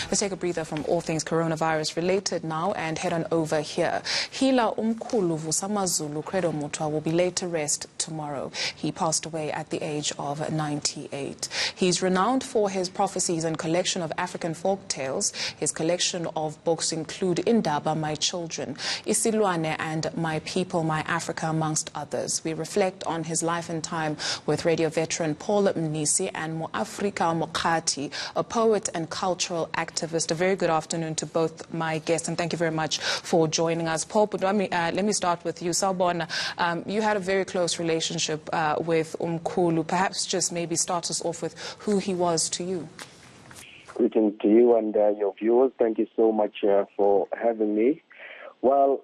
Let's take a breather from all things coronavirus related now and head on over here. Healer uMkhulu Vusamazulu Credo Mutwa will be laid to rest tomorrow. He passed away at the age of 98. He's renowned for his prophecies and collection of African folk tales. His collection of books include Indaba, My Children, Isilwane, and My People, My Africa, amongst others. We reflect on his life and time with radio veteran Paul Mnisi and Muafrika Mokati, a poet and cultural activist. A very good afternoon to both my guests, and thank you very much for joining us. Paul, let me start with you. Sawubona, you had a very close relationship with uMkhulu. Perhaps just maybe start us off with who he was to you. Greetings to you and your viewers. Thank you so much for having me. Well,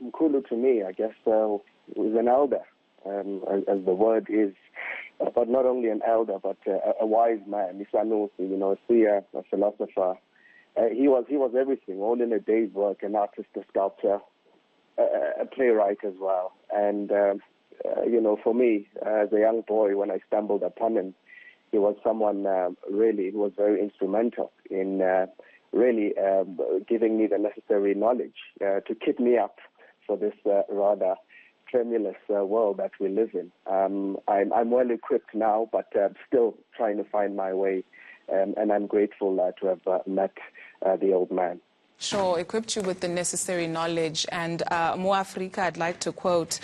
uMkhulu to me, I guess, was an elder, as the word is, but not only an elder, but a wise man, a seer, a philosopher. He was everything, all in a day's work, an artist, a sculptor, a playwright as well. And, for me, as a young boy, when I stumbled upon him, he was someone really who was very instrumental in really giving me the necessary knowledge to keep me up for this rather tremulous world that we live in. I'm well equipped now, but still trying to find my way, and I'm grateful to have met the old man. Sure, equipped you with the necessary knowledge. And Muafrika, I'd like to quote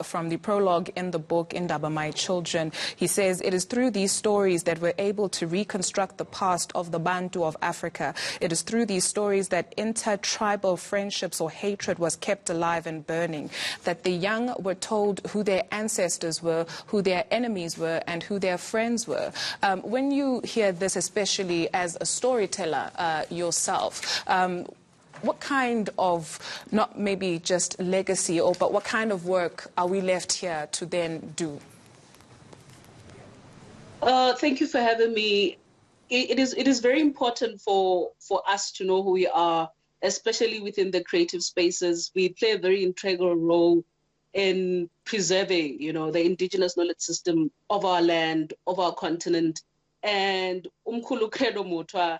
from the prologue in the book, Indaba, My Children. He says, "It is through these stories that we're able to reconstruct the past of the Bantu of Africa. It is through these stories that intertribal friendships or hatred was kept alive and burning, that the young were told who their ancestors were, who their enemies were, and who their friends were." When you hear this, especially as a storyteller yourself, what kind of, not maybe just legacy, but what kind of work are we left here to then do? Thank you for having me. It is very important for us to know who we are, especially within the creative spaces. We play a very integral role in preserving, the indigenous knowledge system of our land, of our continent. And uMkhulu Credo Mutwa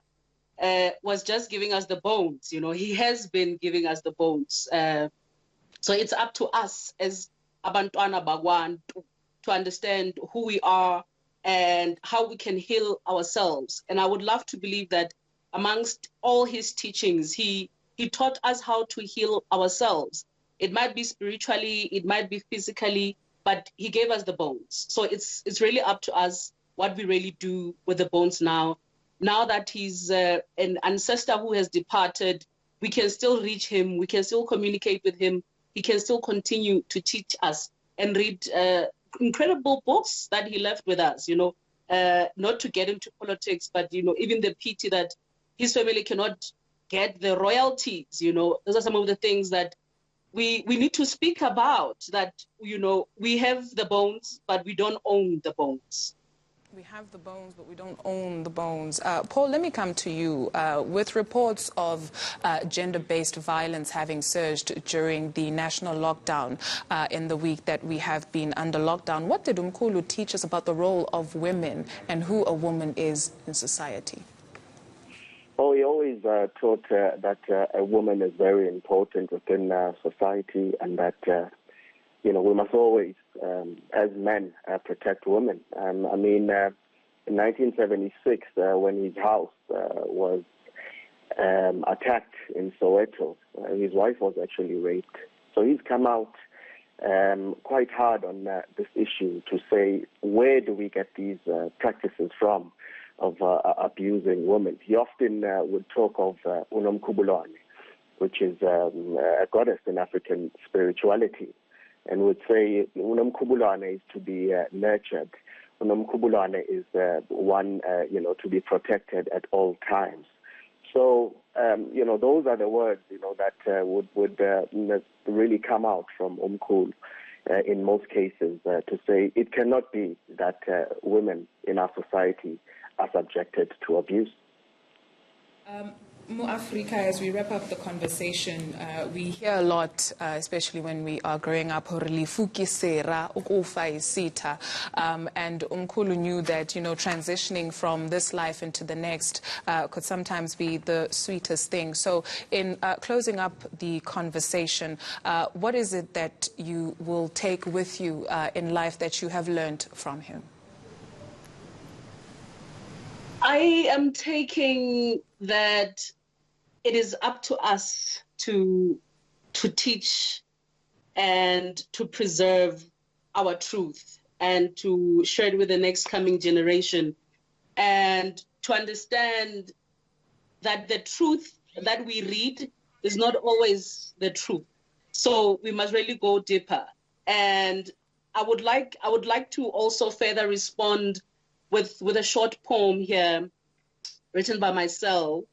was just giving us the bones. He has been giving us the bones. So it's up to us as Abantwana Bagwantu to understand who we are and how we can heal ourselves. And I would love to believe that amongst all his teachings, he taught us how to heal ourselves. It might be spiritually, it might be physically, but he gave us the bones. So it's really up to us what we really do with the bones now. Now that he's an ancestor who has departed, we can still reach him. We can still communicate with him. He can still continue to teach us and read incredible books that he left with us, not to get into politics, but, even the pity that his family cannot get the royalties, those are some of the things that we need to speak about, that, we have the bones, but we don't own the bones. We have the bones, but we don't own the bones. Paul, let me come to you. With reports of gender-based violence having surged during the national lockdown in the week that we have been under lockdown, what did uMkhulu teach us about the role of women and who a woman is in society? Oh, he always taught that a woman is very important within society, and that we must always, as men, protect women. In 1976, when his house was attacked in Soweto, his wife was actually raped. So he's come out quite hard on this issue to say, where do we get these practices from of abusing women? He often would talk of uNomkhubulwane, which is a goddess in African spirituality, and would say uNomkhubulwane is to be nurtured. uNomkhubulwane is one, to be protected at all times. So, those are the words, that would really come out from uMkhulu in most cases to say it cannot be that women in our society are subjected to abuse. Africa, as we wrap up the conversation, we hear a lot, especially when we are growing up, and uMkhulu knew that, transitioning from this life into the next could sometimes be the sweetest thing. So in closing up the conversation, what is it that you will take with you in life that you have learned from him? I am taking that it is up to us to teach and to preserve our truth and to share it with the next coming generation, and to understand that the truth that we read is not always the truth. So we must really go deeper. And I would like to also further respond with a short poem here written by myself.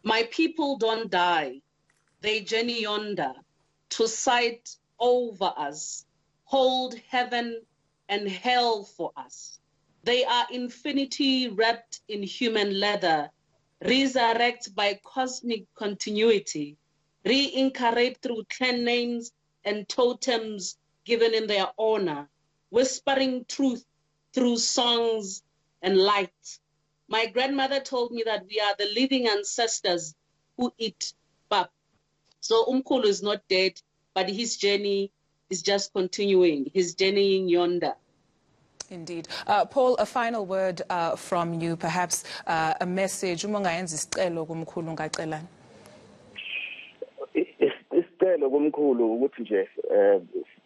My people don't die. They journey yonder to sight over us, hold heaven and hell for us. They are infinity wrapped in human leather, resurrect by cosmic continuity, reincarnate through clan names and totems given in their honor, whispering truth through songs and light. My grandmother told me that we are the living ancestors who eat pap. So uMkhulu is not dead, but his journey is just continuing. He's journeying yonder. Indeed. Paul, a final word from you, perhaps a message. Isicelo kuMkhulu ukuthi nje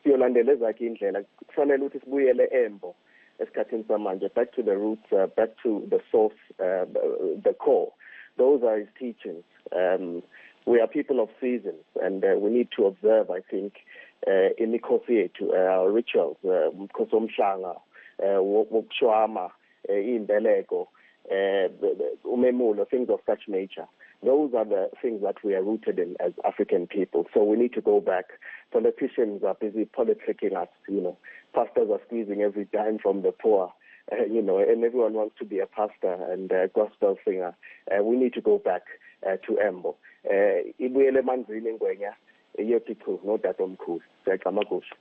siyolandela ezakhe indlela, kufanele ukuthi sibuyele embo esikhathini samanje, back to the roots, back to the source, the core. Those are his teachings. We are people of seasons, and we need to observe, I think, imikhosi yethu, our rituals, umkhosi womhlanga, wokushwama, imbeleko, umemulo, things of such nature. Those are the things that we are rooted in as African people. So we need to go back. Politicians are busy politicking us, Pastors are squeezing every dime from the poor, and everyone wants to be a pastor and a gospel singer. We need to go back to Embo. Ibuyele manzini ngwenya, yepithu, no that uMkhulu. Sekamagush.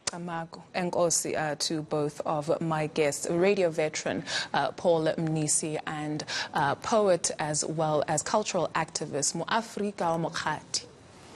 Amago. Enkosi to both of my guests, radio veteran Paul Mnisi and poet as well as cultural activist uMkhulu.